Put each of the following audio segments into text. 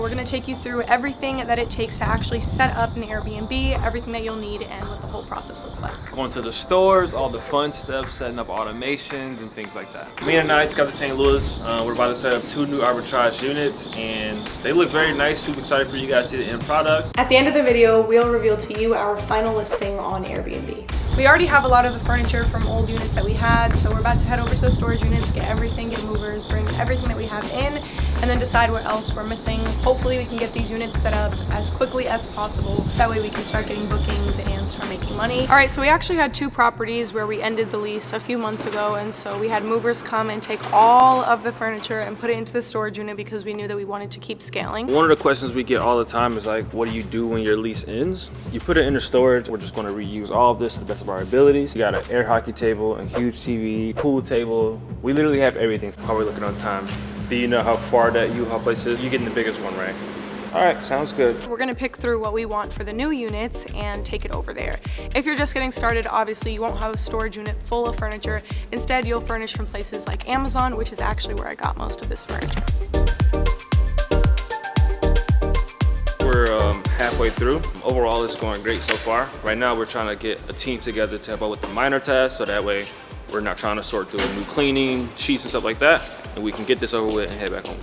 We're gonna take you through everything that it takes to actually set up an Airbnb, everything that you'll need, and what the whole process looks like. Going to the stores, all the fun stuff, setting up automations and things like that. Me and I just got to St. Louis. We're about to set up 2 new arbitrage units, and they look very nice. Super excited for you guys to see the end product. At the end of the video, we'll reveal to you our final listing on Airbnb. We already have a lot of the furniture from old units that we had, so we're about to head over to the storage units, get everything, get movers, bring everything that we have in, and then decide what else we're missing. Hopefully we can get these units set up as quickly as possible. That way we can start getting bookings and start making money. All right, so we actually had 2 properties where we ended the lease a few months ago, and so we had movers come and take all of the furniture and put it into the storage unit because we knew that we wanted to keep scaling. One of the questions we get all the time is like, what do you do when your lease ends? You put it in the storage. We're just going to reuse all of this to the best of our abilities. You got an air hockey table, a huge TV, pool table. We literally have everything. How we're looking on time. Do you know how far that U-Haul place is? You're getting the biggest one, right? All right, sounds good. We're gonna pick through what we want for the new units and take it over there. If you're just getting started, obviously you won't have a storage unit full of furniture. Instead, you'll furnish from places like Amazon, which is actually where I got most of this furniture. We're halfway through. Overall, it's going great so far. Right now, we're trying to get a team together to help out with the minor tasks, so that way we're not trying to sort through a new cleaning, sheets and stuff like that, and we can get this over with and head back home.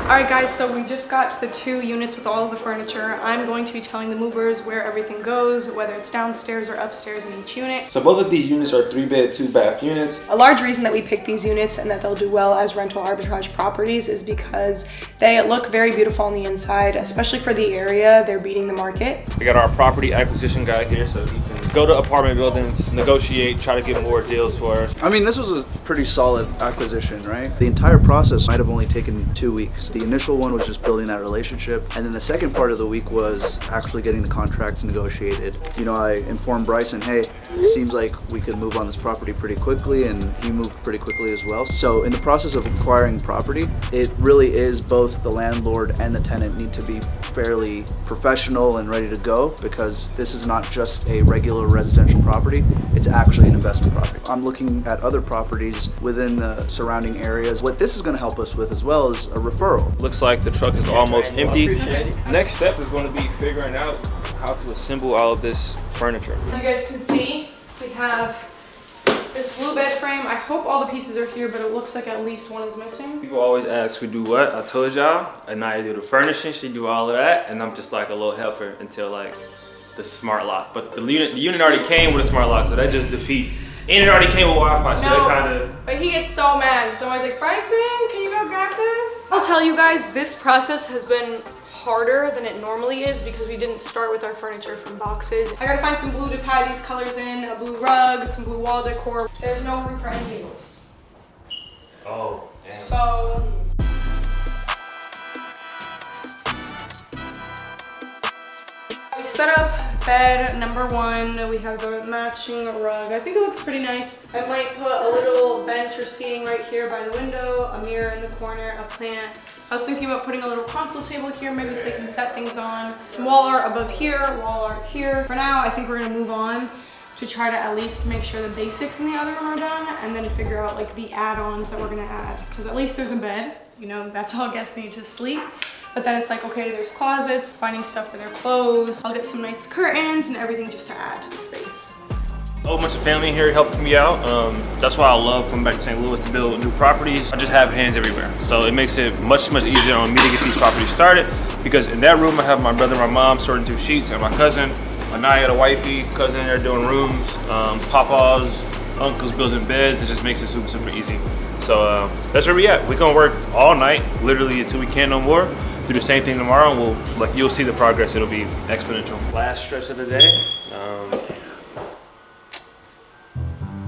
All right guys, so we just got to the 2 units with all of the furniture. I'm going to be telling the movers where everything goes, whether it's downstairs or upstairs in each unit. So both of these units are 3-bed, 2-bath units. A large reason that we picked these units and that they'll do well as rental arbitrage properties is because they look very beautiful on the inside, especially for the area. They're beating the market. We got our property acquisition guy here, so he can go to apartment buildings, negotiate, try to get more deals for us. I mean, this was a pretty solid acquisition, right? The entire process might have only taken 2 weeks. The initial one was just building that relationship, and then the second part of the week was actually getting the contracts negotiated. You know, I informed Bryson, hey, it seems like we could move on this property pretty quickly, and he moved pretty quickly as well. So in the process of acquiring property, it really is both the landlord and the tenant need to be fairly professional and ready to go, because this is not just a regular residential property, it's actually an investment property. I'm looking at other properties within the surrounding areas. What this is going to help us with as well is a referral. Looks like the truck is almost empty. Next step is going to be figuring out how to assemble all of this furniture. As you guys can see, we have this blue bed frame. I hope all the pieces are here, but it looks like at least one is missing. People always ask who do what. I told y'all, Anaya do the furnishing, she do all of that, and I'm just like a little helper until like the smart lock. But the unit already came with a smart lock, so that just defeats. And it already came with Wi-Fi, so that kind of... But he gets so mad. Someone's like, Bryson, can you go grab this? I'll tell you guys, this process has been harder than it normally is because we didn't start with our furniture from boxes. I gotta find some glue to tie these colors in, a blue rug, some blue wall decor. There's no room for anything else. Oh, damn. So... we set up bed number 1. We have the matching rug. I think it looks pretty nice. I might put a little bench or seating right here by the window, a mirror in the corner, a plant. I was thinking about putting a little console table here, maybe so they can set things on. Some wall art above here, wall art here. For now, I think we're gonna move on to try to at least make sure the basics in the other room are done, and then figure out like the add-ons that we're gonna add. Because at least there's a bed, you know, that's all guests need to sleep. But then it's like, okay, there's closets, finding stuff for their clothes. I'll get some nice curtains and everything just to add to the space. A whole bunch of family here helping me out. That's why I love coming back to St. Louis to build new properties. I just have hands everywhere. So it makes it much easier on me to get these properties started, because in that room I have my brother and my mom sorting through sheets, and my cousin, Anaya, the wifey, cousin, they're doing rooms, papa's, uncle's building beds. It just makes it super easy. So that's where we at. We're gonna work all night, literally until we can't no more. Do the same thing tomorrow, and you'll see the progress. It'll be exponential. Last stretch of the day.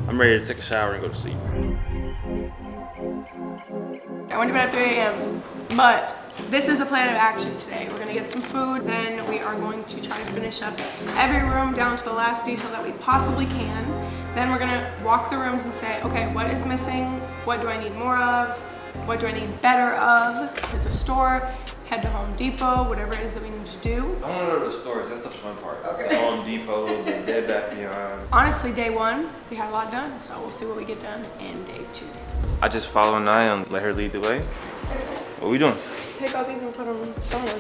I'm ready to take a shower and go to sleep. I went to bed at 3 a.m., but this is the plan of action today. We're gonna get some food, then we are going to try to finish up every room down to the last detail that we possibly can. Then we're gonna walk the rooms and say, okay, what is missing? What do I need more of? What do I need better of? At the store, head to Home Depot, whatever it is that we need to do. I want to go to the stores. That's the fun part. Okay. The Home Depot, the Bed Bath Beyond. Honestly, day one, we had a lot done, so we'll see what we get done in day 2. I just follow Naya and let her lead the way. What are we doing? Take all these and put them somewhere.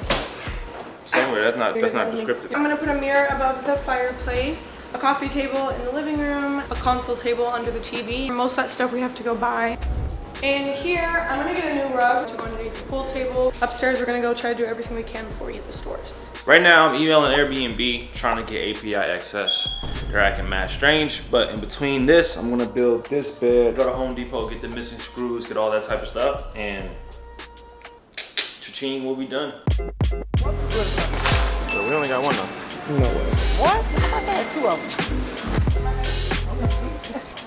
Somewhere. That's not descriptive. I'm gonna put a mirror above the fireplace, a coffee table in the living room, a console table under the TV. Most of that stuff we have to go buy. In here, I'm gonna get a new rug to go underneath the pool table. Upstairs, we're gonna go try to do everything we can before we hit the stores. Right now, I'm emailing Airbnb, trying to get API access. They're acting mad strange, but in between this, I'm gonna build this bed, go to Home Depot, get the missing screws, get all that type of stuff, and cha-ching, we'll be done. So we only got one though. No way. What? I thought I had 2 of them.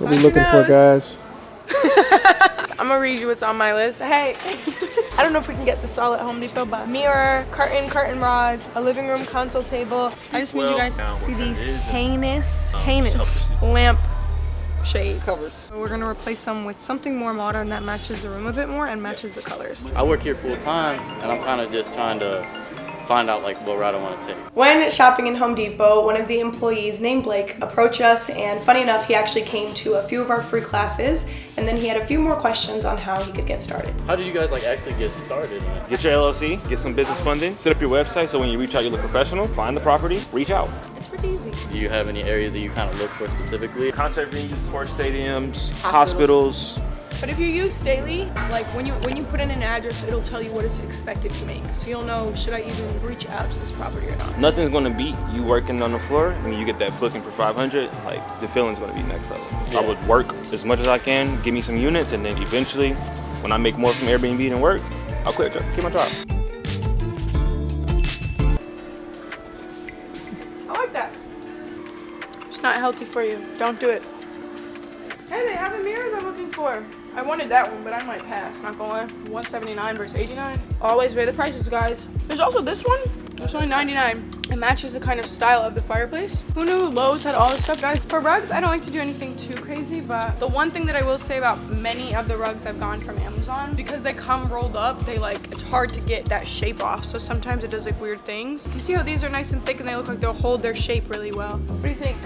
What we looking for, guys? I'm gonna read you what's on my list. Hey, I don't know if we can get this all at Home Depot, but mirror, curtain rods, a living room console table. I just need you guys to see these heinous lamp shades. Covers. So we're gonna replace them with something more modern that matches the room a bit more and matches the colors. I work here full time, and I'm kind of just trying to find out like what route I want to take. When shopping in Home Depot, one of the employees named Blake approached us, and funny enough, he actually came to a few of our free classes, and then he had a few more questions on how he could get started. How did you guys like actually get started? Get your LLC, get some business funding, set up your website so when you reach out, you look professional, find the property, reach out. It's pretty easy. Do you have any areas that you kind of look for specifically? Concert venues, sports stadiums, hospitals. But if you use Staley, like when you put in an address, it'll tell you what it's expected to make. So you'll know, should I even reach out to this property or not? Nothing's gonna beat you working on the floor and you get that booking for 500, like the feeling's gonna be next level. Yeah. I would work as much as I can, give me some units, and then eventually, when I make more from Airbnb than work, I'll quit, keep my job. I like that. It's not healthy for you. Don't do it. Hey, they have the mirrors I'm looking for. I wanted that one, but I might pass, not gonna lie. 179 versus 89. Always weigh the prices, guys. There's also this one. It's only 99. It matches the kind of style of the fireplace. Who knew Lowe's had all this stuff, guys? For rugs, I don't like to do anything too crazy, but the one thing that I will say about many of the rugs I've gotten from Amazon, because they come rolled up, it's hard to get that shape off. So sometimes it does like weird things. You see how these are nice and thick and they look like they'll hold their shape really well. What do you think?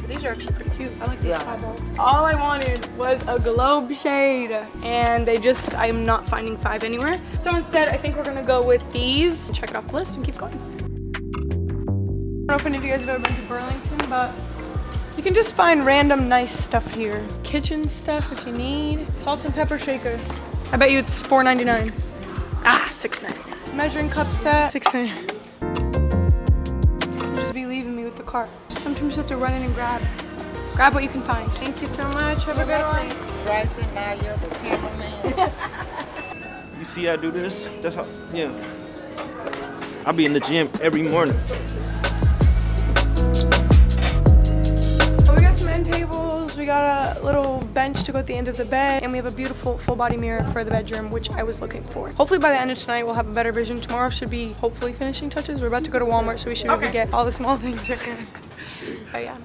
These are actually pretty cute. I like these eyeballs. All I wanted was a globe shade, and I'm not finding 5 anywhere. So instead, I think we're gonna go with these. Check it off the list and keep going. I don't know if any of you guys have ever been to Burlington, but you can just find random nice stuff here. Kitchen stuff if you need. Salt and pepper shaker. I bet you it's $4.99. Ah, $6.99. It's measuring cup set, $6.99. Just be leaving me with the cart. Sometimes you have to run in and grab what you can find. Thank you so much. Have a good one. Bryson, now you're the cameraman. You see I do this? That's how, yeah. I'll be in the gym every morning. We got some end tables. We got a little bench to go at the end of the bed, and we have a beautiful full body mirror for the bedroom, which I was looking for. Hopefully by the end of tonight, we'll have a better vision. Tomorrow should be hopefully finishing touches. We're about to go to Walmart, so we should be able to get all the small things. But yeah.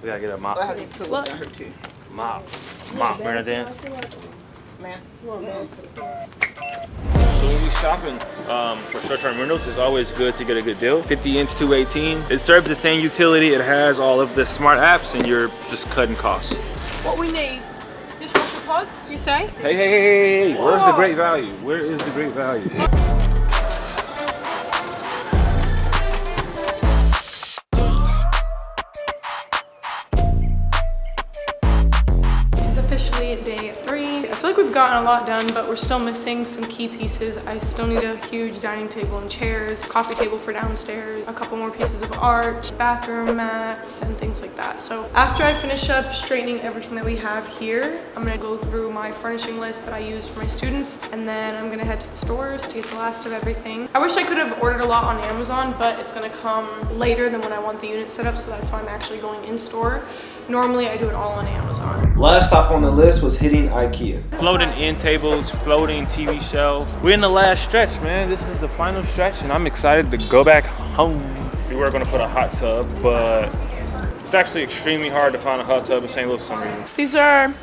We gotta get a mop. I have these pillows on her too. Mop, Bernadette. Man. So when we shopping for short-term rentals, it's always good to get a good deal. 50-inch 218. It serves the same utility. It has all of the smart apps, and you're just cutting costs. What we need? Dishwasher pods, you say? Hey, where's the great value? Where is the great value? Officially at day 3. I feel like we've gotten a lot done, but we're still missing some key pieces. I still need a huge dining table and chairs, coffee table for downstairs, a couple more pieces of art, bathroom mats, and things like that. So after I finish up straightening everything that we have here, I'm gonna go through my furnishing list that I use for my students, and then I'm gonna head to the stores to get the last of everything. I wish I could have ordered a lot on Amazon, but it's gonna come later than when I want the unit set up, so that's why I'm actually going in store. Normally I do it all on Amazon. Last stop on the list was hitting IKEA. Floating end tables, floating TV shelf. We're in the last stretch, man. This is the final stretch, and I'm excited to go back home. We were gonna put a hot tub, but it's actually extremely hard to find a hot tub in St. Louis for some reason. These are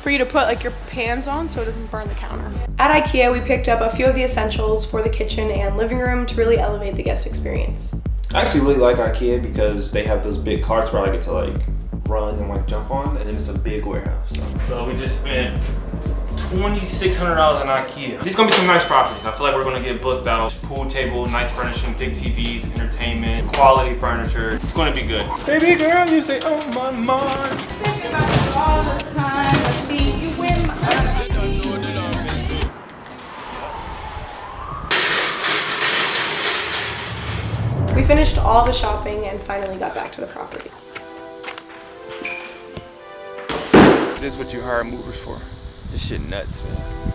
for you to put like your pans on so it doesn't burn the counter. At IKEA, we picked up a few of the essentials for the kitchen and living room to really elevate the guest experience. I actually really like IKEA because they have those big carts where I get to like run and like jump on, and then it's a big warehouse. So we just spent $2,600 on IKEA. These gonna be some nice properties. I feel like we're gonna get booked out. Pool table, nice furnishing, big TVs, entertainment, quality furniture. It's gonna be good. Baby girl, you stay on my mind. Thinking about you all the time. I see you in my eyes. We finished all the shopping and finally got back to the property. This is what you hire movers for. This shit nuts, man.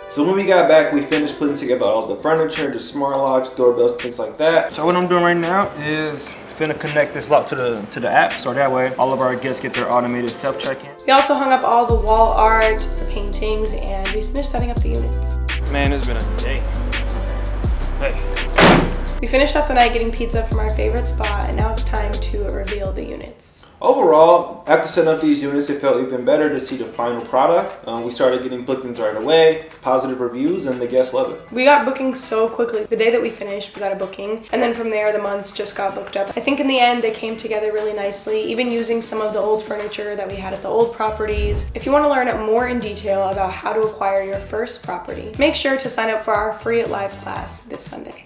So when we got back, we finished putting together all the furniture, the smart locks, doorbells, things like that. So what I'm doing right now is finna connect this lock to the app, so that way all of our guests get their automated self check-in. We also hung up all the wall art, the paintings, and we finished setting up the units. Man, it's been a day. Hey. We finished off the night getting pizza from our favorite spot, and now it's time to reveal the units. Overall, after setting up these units, it felt even better to see the final product. We started getting bookings right away, positive reviews, and the guests love it. We got bookings so quickly. The day that we finished, we got a booking, and then from there, the months just got booked up. I think in the end, they came together really nicely, even using some of the old furniture that we had at the old properties. If you want to learn more in detail about how to acquire your first property, make sure to sign up for our free live class this Sunday.